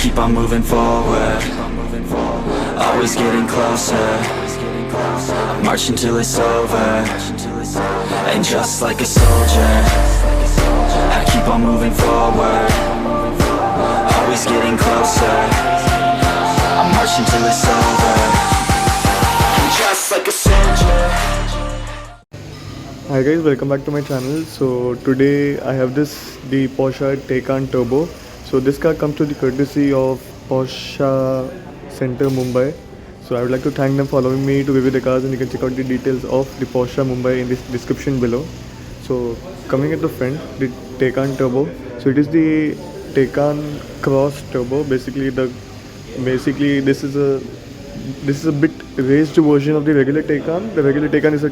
keep on moving forward, always getting closer. I'm marching till it's over, and just like a soldier, I keep on moving forward, always getting closer. I'm marching till it's over, and just like a soldier. Hi guys, welcome back to my channel. So today I have the Porsche Taycan Turbo. So this car comes to the courtesy of Porsche Center Mumbai. So I would like to thank them for allowing me to review the cars, and you can check out the details of the Porsche Mumbai in the description below. So coming at the front, the Taycan Turbo. So it is the Taycan Cross Turbo. Basically this is a bit raised version of the regular Taycan. The regular Taycan is a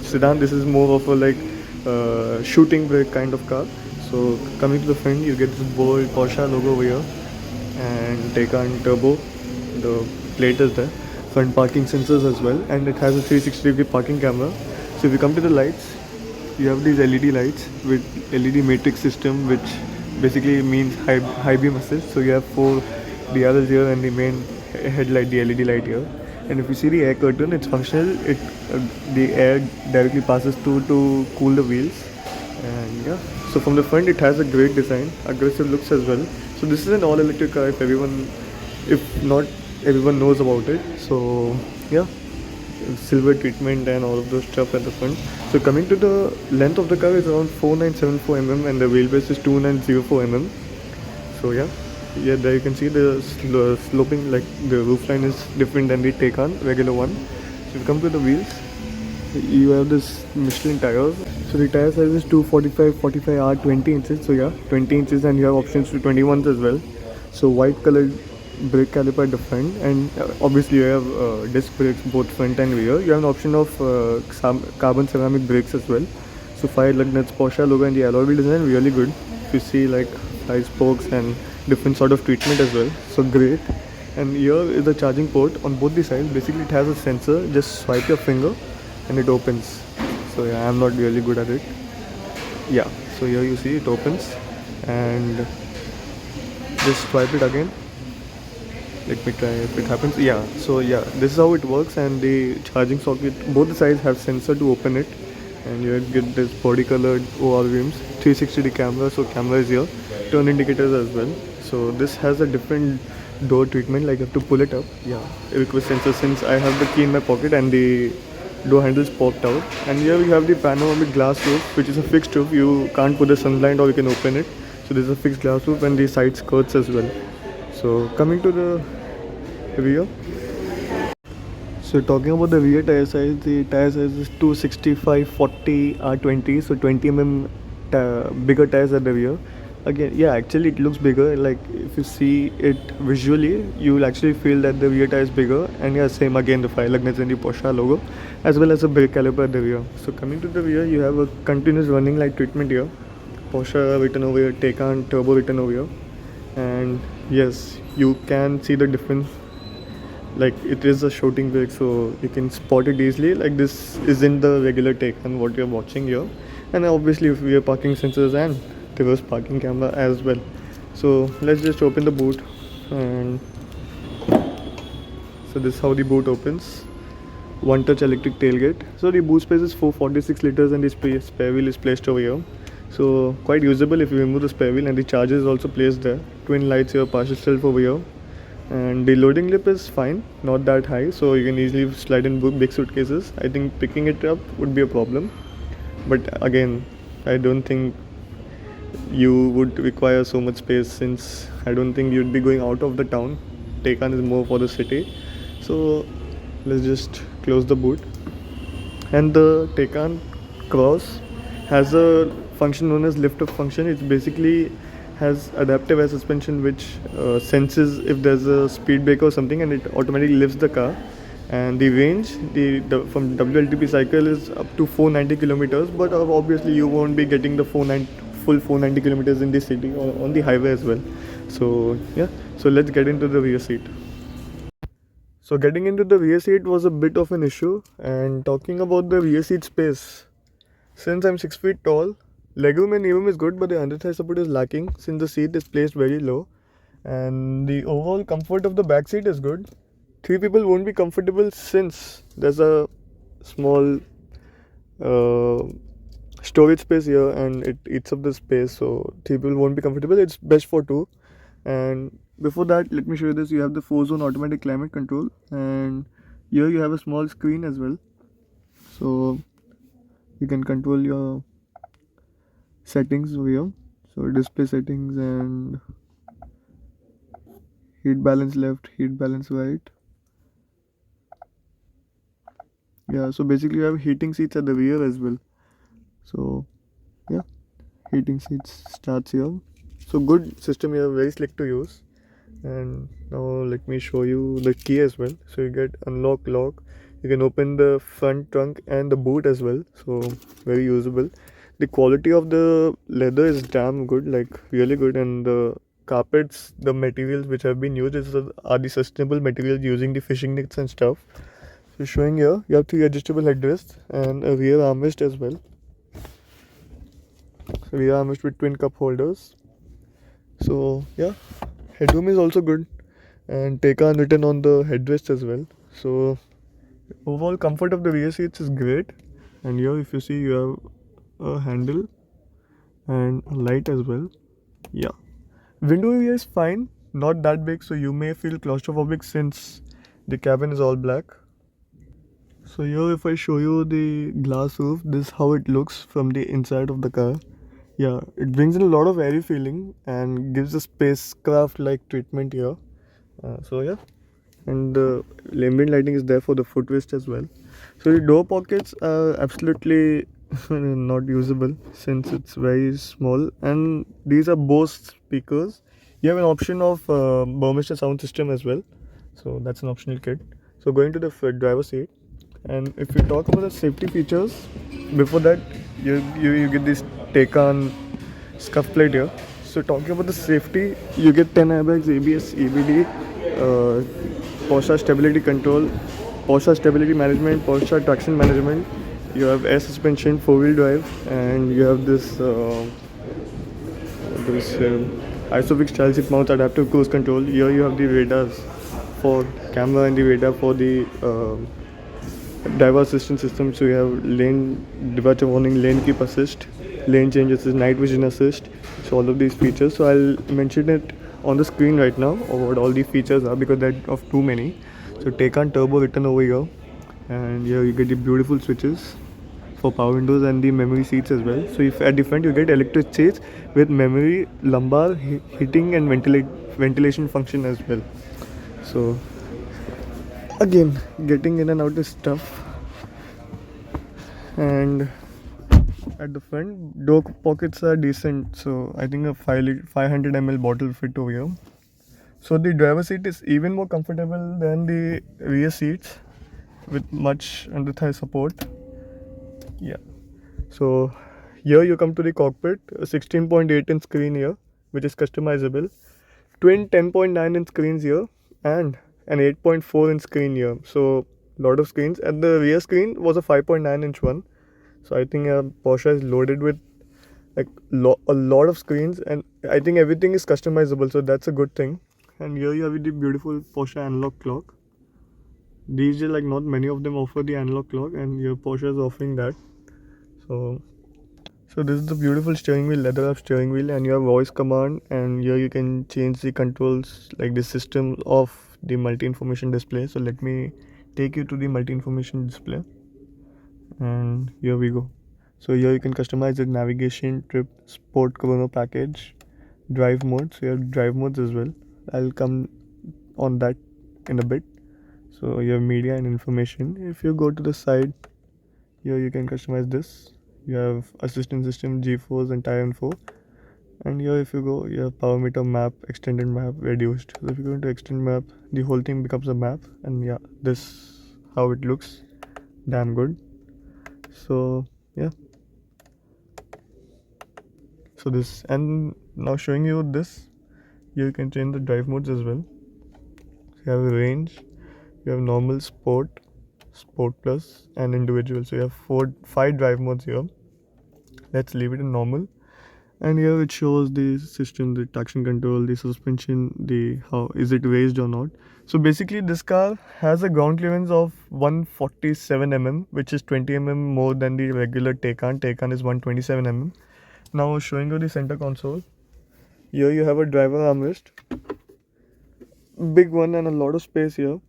sedan. This is more of a shooting brake kind of car. So coming to the front, you get this bold Porsche logo over here and Taycan Turbo. The plate is there. Front parking sensors as well, and it has a 360-degree parking camera. So if you come to the lights, you have these LED lights with LED matrix system, which basically means high beam assist. So you have 4 DRLs here and the main headlight, the LED light here. And if you see the air curtain, it's functional. The air directly passes through to cool the wheels. And yeah, so from the front it has a great design, aggressive looks as well. So this is an all-electric car if not everyone knows about it. So yeah, silver treatment and all of those stuff at the front. So coming to the length of the car is around 4974 mm and the wheelbase is 2904 mm. So yeah, there you can see the sloping, like the roofline is different than the Taycan regular one. So if you come to the wheels, you have this Michelin tires. So the tire size is 245/45R 20 inches. So yeah, 20 inches, and you have options to 21s as well. So white colored brake caliper at the front, and obviously you have disc brakes both front and rear. You have an option of carbon ceramic brakes as well. So 5 lug nuts, Porsche logo, and the alloy wheel design really good. If you see like 5 spokes and different sort of treatment as well, so great. And here is the charging port on both the sides. Basically it has a sensor, just swipe your finger and it opens. So yeah, I'm not really good at it. Yeah, so here you see it opens, and just swipe it again. Let me try if it happens. Yeah, so yeah, this is how it works. And the charging socket, both the sides have sensor to open it, and you get this body colored OR rims, 360-degree camera, so camera is here, turn indicators as well. So this has a different door treatment, like you have to pull it up. Yeah, request sensor, since I have the key in my pocket and the door handles popped out. And here we have the panoramic glass roof, which is a fixed roof. You can't put a sunblind or you can open it. So this is a fixed glass roof, and the side skirts as well. So coming to the rear. So talking about the rear tire size, the tire size is 265/40R20, so 20 mm bigger tires at the rear. Again, yeah, actually it looks bigger. Like if you see it visually, you will actually feel that the rear tire is bigger. And yeah, same again, the 5 lug nuts and the Porsche logo, as well as a brake caliper at the rear. So coming to the rear, you have a continuous running light treatment here, Porsche written over here, Taycan Turbo written over here. And yes, you can see the difference. Like it is a shooting brake, so you can spot it easily. Like this isn't the regular Taycan what you're watching here. And obviously we have parking sensors and reverse parking camera as well. So let's just open the boot. And so this is how the boot opens. One touch electric tailgate. So the boot space is 446 liters, and the spare wheel is placed over here. So quite usable if you remove the spare wheel, and the charger is also placed there. Twin lights here, partial shelf over here. And the loading lip is fine, not that high, so you can easily slide in big suitcases. I think picking it up would be a problem, but again, I don't think you would require so much space, since I don't think you'd be going out of the town. Taycan is more for the city. So let's just close the boot. And the Taycan Cross has a function known as lift up function. It's basically has adaptive air suspension, which senses if there's a speed break or something, and it automatically lifts the car. And the range from WLTP cycle is up to 490 kilometers, but obviously you won't be getting the full 490 kilometers in the city or on the highway as well. So yeah, so let's get into the rear seat. So getting into the rear seat was a bit of an issue. And talking about the rear seat space, since I'm 6 feet tall, legroom and knee room is good, but the under thigh support is lacking since the seat is placed very low. And the overall comfort of the back seat is good. 3 people won't be comfortable since there's a small uh, storage space here and it eats up the space, so 3 people won't be comfortable. It's best for two. And before that, let me show you this. You have the 4-zone automatic climate control, and here you have a small screen as well, so you can control your settings over here. So display settings and heat balance left, heat balance right. Yeah, so basically you have heating seats at the rear as well. So yeah, heating seats starts here. So good system here, very slick to use. And now let me show you the key as well. So you get unlock lock. You can open the front trunk and the boot as well. So very usable. The quality of the leather is damn good, like really good, and the carpets, the materials which have been used are the sustainable materials using the fishing nets and stuff. So showing here, you have 3 adjustable headrests and a rear armrest as well. So rear armrest with twin cup holders. So yeah, headroom is also good, and Taycan written on the headrest as well. So overall comfort of the rear seats is great. And here if you see, you have a handle and a light as well. Yeah, window area is fine, not that big, so you may feel claustrophobic since the cabin is all black. So here if I show you the glass roof, this is how it looks from the inside of the car. Yeah, it brings in a lot of airy feeling and gives a spacecraft like treatment here. So yeah, and the ambient lighting is there for the footrest as well. So the door pockets are absolutely not usable since it's very small, and these are Bose speakers. You have an option of Burmester sound system as well, so that's an optional kit. So going to the driver seat, and if you talk about the safety features, before that you get this Taycan scuff plate here. So talking about the safety, you get 10 airbags, ABS, EBD, Porsche stability control, Porsche stability management, Porsche traction management. You have air suspension, 4-wheel drive, and you have this Isofix child seat mounts, adaptive cruise control. Here you have the radars for camera and the radar for the driver assistance system. So you have lane departure warning, lane keep assist, lane change assist, night vision assist. So all of these features. So I'll mention it on the screen right now of what all these features are, because they're of too many. So Taycan Turbo written over here, and here you get the beautiful switches for power windows and the memory seats as well. So if at the front you get electric seats with memory, lumbar, heating and ventilation function as well. So again, getting in and out is tough. And at the front, door pockets are decent, so I think a 500 ml bottle fit over here. So the driver seat is even more comfortable than the rear seats with much under thigh support. Yeah. So here you come to the cockpit, a 16.8 inch screen here, which is customizable. Twin 10.9 inch screens here and an 8.4 inch screen here. So lot of screens. And the rear screen was a 5.9 inch one. So I think Porsche is loaded with like a lot of screens, and I think everything is customizable. So that's a good thing. And here you have the beautiful Porsche analog clock. These are like not many of them offer the analog clock, and your Porsche is offering that. So this is the beautiful steering wheel, leather wrap steering wheel, and your voice command, and here you can change the controls like the system of the multi-information display. So let me take you to the multi-information display, and here we go. So here you can customize the navigation, trip, sport, chrono package, drive mode. So you have drive modes as well. I'll come on that in a bit. So you have media and information. If you go to the side, here you can customize this. You have assistant system, G-force and tire info. And here if you go, you have power meter, map, extended map, reduced. So if you go into extended map, the whole thing becomes a map. And yeah, this how it looks. Damn good. So yeah. So this, and now showing you this, you can change the drive modes as well. So you have range, you have normal, sport, sport plus, and individual. So you have 5 drive modes here. Let's leave it in normal. And here it shows the system, the traction control, the suspension, the how is it raised or not. So basically this car has a ground clearance of 147 mm, which is 20 mm more than the regular Taycan. Taycan is 127 mm. Now showing you the center console. Here you have a driver armrest, big one and a lot of space here.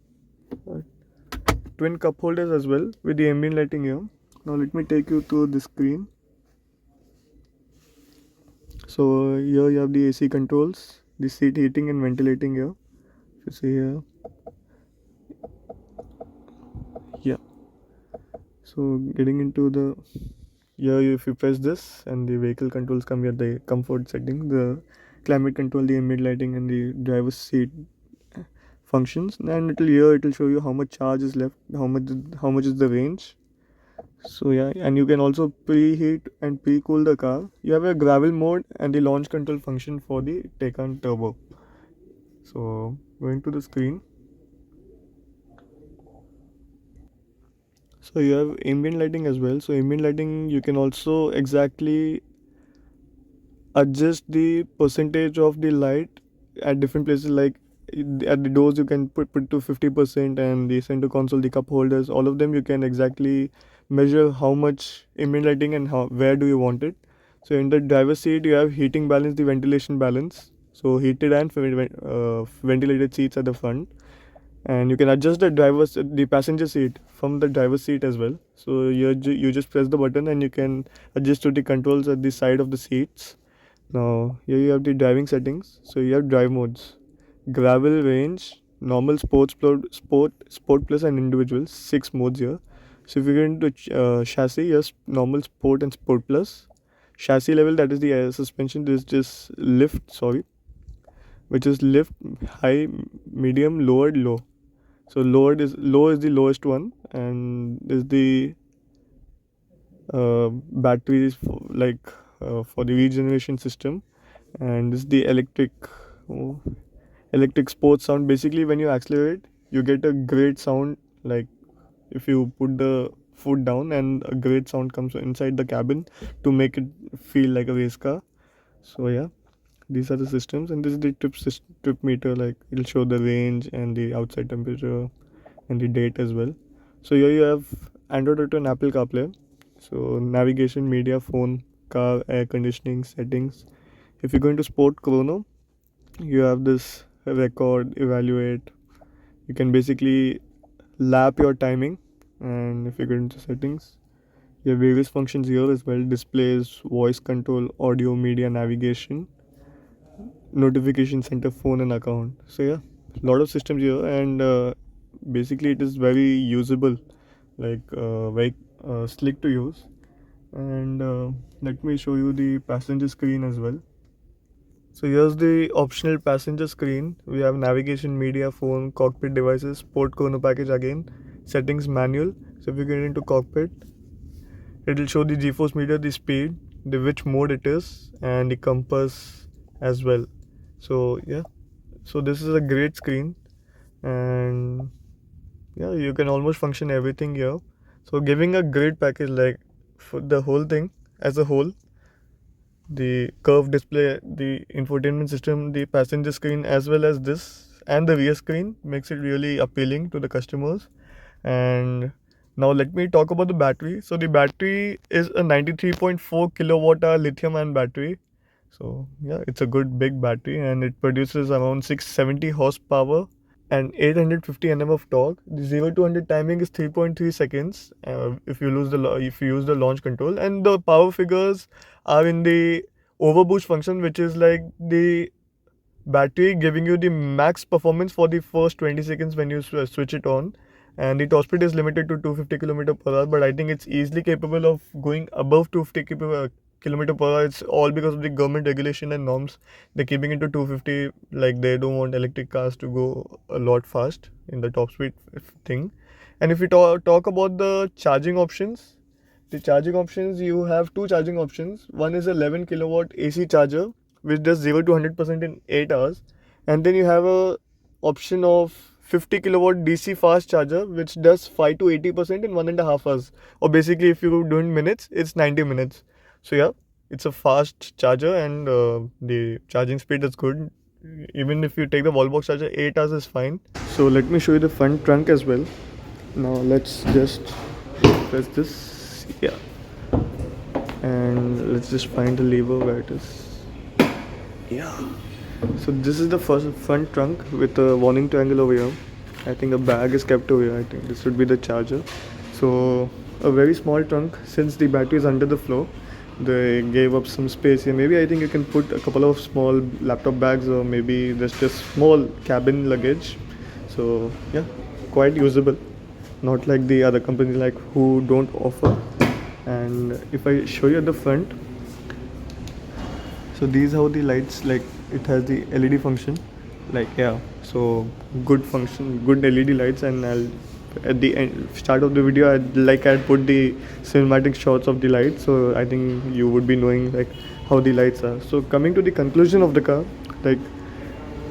Twin cup holders as well with the ambient lighting here. Now let me take you to the screen. So here you have the AC controls, the seat heating and ventilating here. If you see here, yeah. So getting into the here, if you press this and the vehicle controls come here, the comfort setting, the climate control, the ambient lighting, and the driver's seat functions. And it'll show you how much charge is left, how much is the range. So yeah, and you can also preheat and pre-cool the car. You have a gravel mode and the launch control function for the Taycan Turbo. So going to the screen. So you have ambient lighting as well. So ambient lighting, you can also exactly adjust the percentage of the light at different places. Like at the doors you can put to 50%, and the center console, the cup holders, all of them you can exactly measure how much ambient lighting and how where do you want it. So in the driver's seat you have heating balance, the ventilation balance, so heated and ventilated seats at the front. And you can adjust the passenger seat from the driver's seat as well. So you just press the button and you can adjust to the controls at the side of the seats. Now here you have the driving settings. So you have drive modes: gravel, range, normal, sport plus, and individual. 6 modes here. So if you get into chassis, yes, normal, sport, and sport plus. Chassis level, that is the suspension. This is just lift, sorry, which is lift, high, medium, lowered, low. So low is the lowest one, and is the batteries for the regeneration system, and this is the oh, electric sports sound. Basically, when you accelerate, you get a great sound. Like if you put the foot down, and a great sound comes inside the cabin to make it feel like a race car. So yeah, these are the systems, and this is the trip meter. Like it'll show the range and the outside temperature and the date as well. So here you have Android Auto and Apple CarPlay. So navigation, media, phone, car, air conditioning, settings. If you go into Sport Chrono, you have this record, evaluate. You can basically lap your timing. And if you go into settings, you have various functions here as well: displays, voice control, audio, media, navigation, notification center, phone, and account. So yeah, lot of systems here, and basically it is very usable, like very slick to use. And let me show you the passenger screen as well. So here's the optional passenger screen. We have navigation, media, phone, cockpit devices, sport chrono package again, settings, manual. So if you get into cockpit, it will show the G-force meter, the speed, the which mode it is, and the compass as well. So yeah, so this is a great screen, and yeah, you can almost function everything here. So giving a great package, like for the whole thing as a whole, the curved display, the infotainment system, the passenger screen, as well as this and the rear screen, makes it really appealing to the customers. And now let me talk about the battery. So the battery is a 93.4 kilowatt hour lithium ion battery. So yeah, it's a good big battery, and it produces around 670 horsepower and 850 Nm of torque. The 0 to 100 timing is 3.3 seconds if you if you use the launch control. And the power figures are in the overboost function, which is like the battery giving you the max performance for the first 20 seconds when you switch it on. And the top speed is limited to 250 km per hour, but I think it's easily capable of going above 250 kilometer per hour. It's all because of the government regulation and norms. They're keeping it to 250, like they don't want electric cars to go a lot fast in the top speed thing. And if we talk about the charging options, you have two charging options. One is a 11 kilowatt AC charger, which does 0 to 100% in 8 hours. And then you have a option of 50 kilowatt DC fast charger, which does 5 to 80% in 1.5 hours. Or basically, if you do in minutes, it's 90 minutes. So yeah, it's a fast charger, and the charging speed is good. Even if you take the wall box charger, 8 hours is fine. So let me show you the front trunk as well. Now let's just press this, yeah, and let's just find the lever where it is. Yeah. So this is the first front trunk with a warning triangle over here. I think a bag is kept over here. I think this should be the charger. So a very small trunk, since the battery is under the floor. They gave up some space here. Maybe I think you can put a couple of small laptop bags, or maybe there's just small cabin luggage. So yeah, quite usable. Not like the other companies like who don't offer. And if I show you at the front, so these how the lights, like it has the LED function, like yeah, so good function, good LED lights. And I'll at the end, start of the video, I'd put the cinematic shots of the lights, so I think you would be knowing like how the lights are. So coming to the conclusion of the car, like,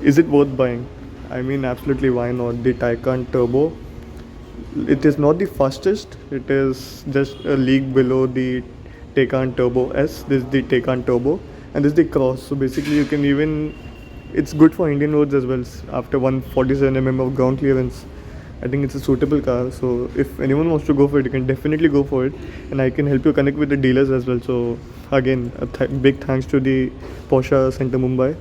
is it worth buying? I mean, absolutely, why not? The Taycan Turbo, it is not the fastest, it is just a league below the Taycan Turbo S. This is the Taycan Turbo, and this is the Cross. So basically you can even, it's good for Indian roads as well. After 147 of ground clearance, I think it's a suitable car. So if anyone wants to go for it, you can definitely go for it, and I can help you connect with the dealers as well. So again, a big thanks to the Porsche Center Mumbai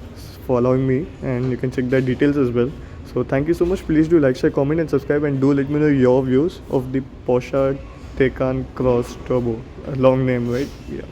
for allowing me, and you can check their details as well. So thank you so much. Please do like, share, comment and subscribe, and do let me know your views of the Porsche Taycan Cross Turbo. A long name, right? Yeah.